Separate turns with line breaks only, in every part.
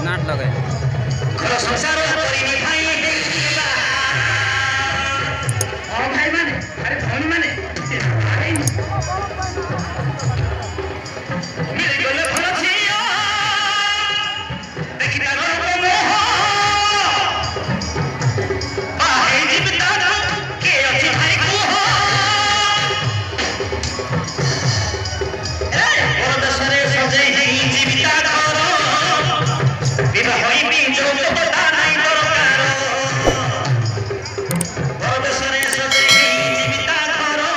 नाट लगे भाई माने अरे भौनी माने मेरे गले भला छिया देखि तारो के अछि भाई को ए और दसरे सजे जीविता करो विवाह होई भी जो पता नहीं दरकार और दसरे सजे जीविता करो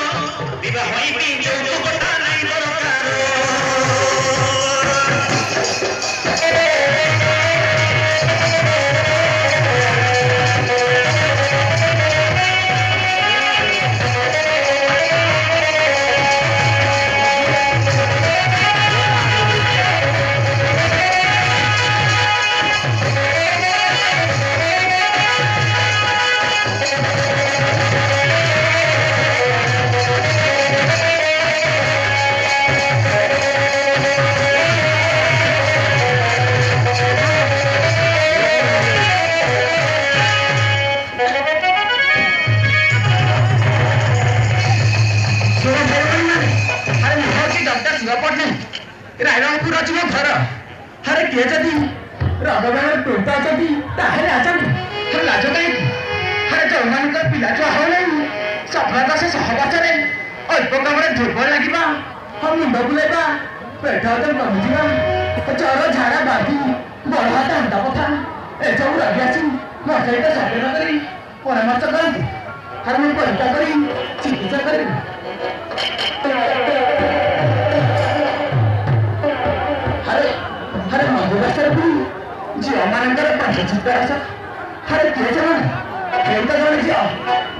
विवाह होई भी जो पता नहीं दरकार हरे किए जदी राघवेंद्र टोटा जदी ताहेले आचन हरे लाज काई हरे जमान का पिला छुआ हो नहीं सफलता से सहबाचरे अल्प कामरे दुर्बल लागिबा हम मुंड बुलेबा पेट हाथ बंधिबा चर झाड़ा बाधी बड़ हाथ हंडा कथा ए सब रागियासी मो सहित सचेतन करी परामर्श करती हर मैं परीक्षा करी चिकित्सा करी हरे मंगुरासर भी झील मानकर पंचचित्त आस हरे किए जमान खेल तो जन झील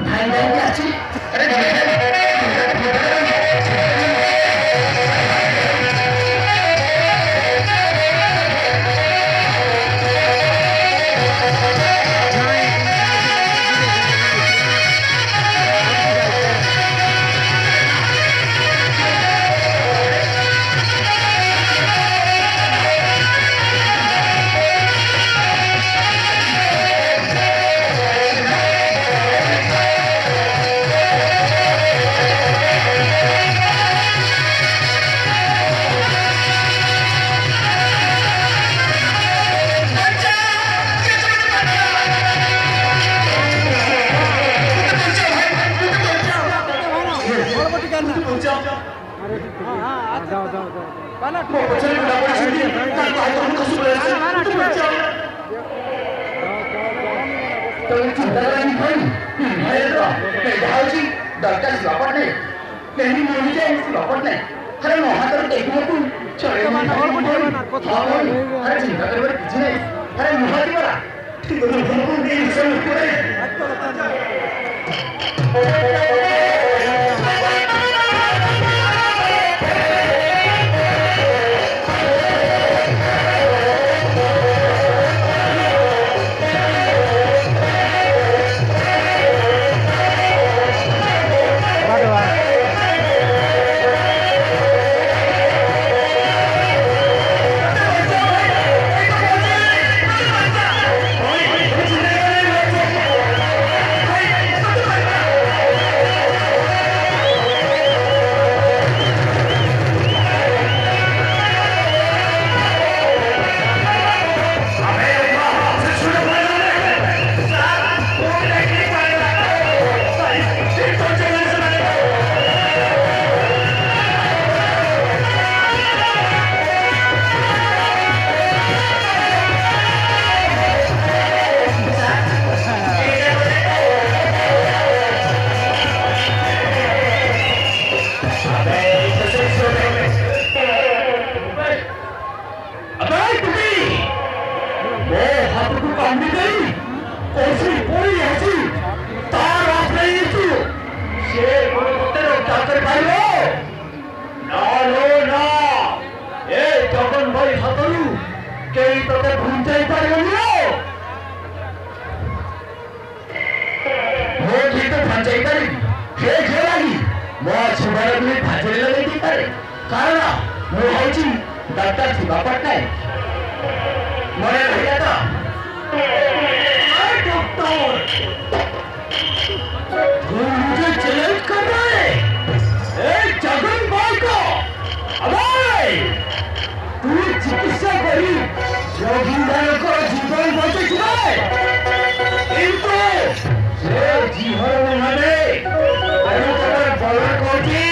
भाई भाई के आसी अरे କେହି ତତେ ଘୁଞ୍ଚାଇ ପାରିବନି। ମୁଁ କିନ୍ତୁ ଘଞ୍ଚାଇ ପାରିବି ସେ ଝିଅ ଲାଗି ମୋ ଜୀବନକୁ ବି ଭାଜିରେ ଲଗେଇ ଦେଇପାରେ। କାରଣ ମୁଁ ହଉଛି ଡକ୍ଟର ଶିବ ପଟ୍ଟନାୟକ। ମନେ ରହିଲା ତ? तू मुझे चैलेंज कर रहा है? ए जगन भाई को अबे तू चिकित्सा करी जोगिंदर को जीवन बचे छे किंतु से जीवन माने अरे तोर बल कोची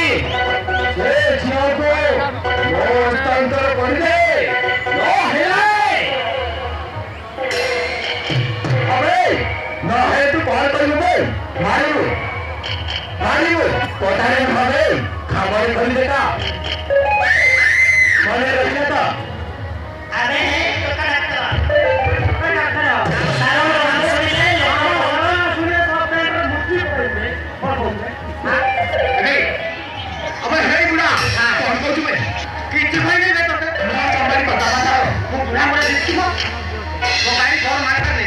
से जीव को हस्तांतर कर दे नो हेले अबे ना है तू कौन करिबे मारिबो मारिबो कोठारे भावे खाबारे कर देता मने रहिला तो अरे टोका डॉक्टर सारा नाम सुनिले सुने तो अपने मुक्ति करिबे अरे अबे हे बुढ़ा कौन कहू बे किछ भाई नहीं बे तो मैं तुम्हारी बता बताओ वो बुढ़ा बड़े देखिबो वो गाड़ी घर मार कर ले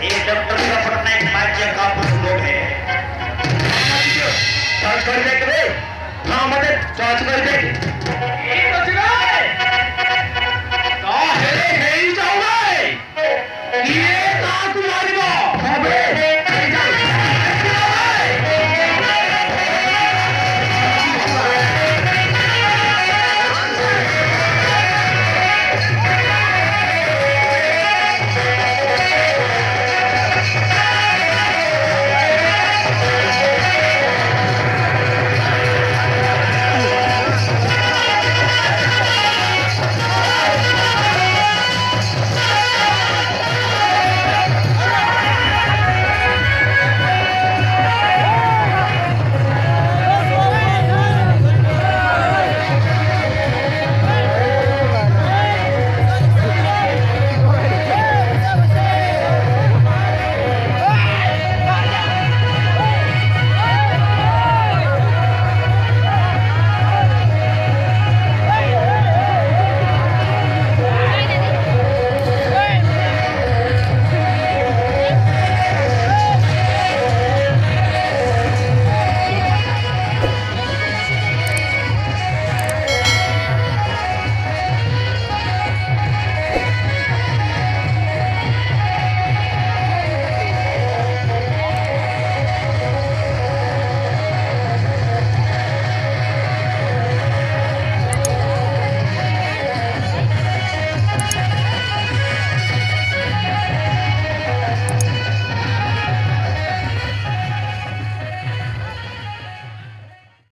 एक डॉक्टर का पटनायक राज्य का लोग है जांच कर दे हाँ मत जांच कर दे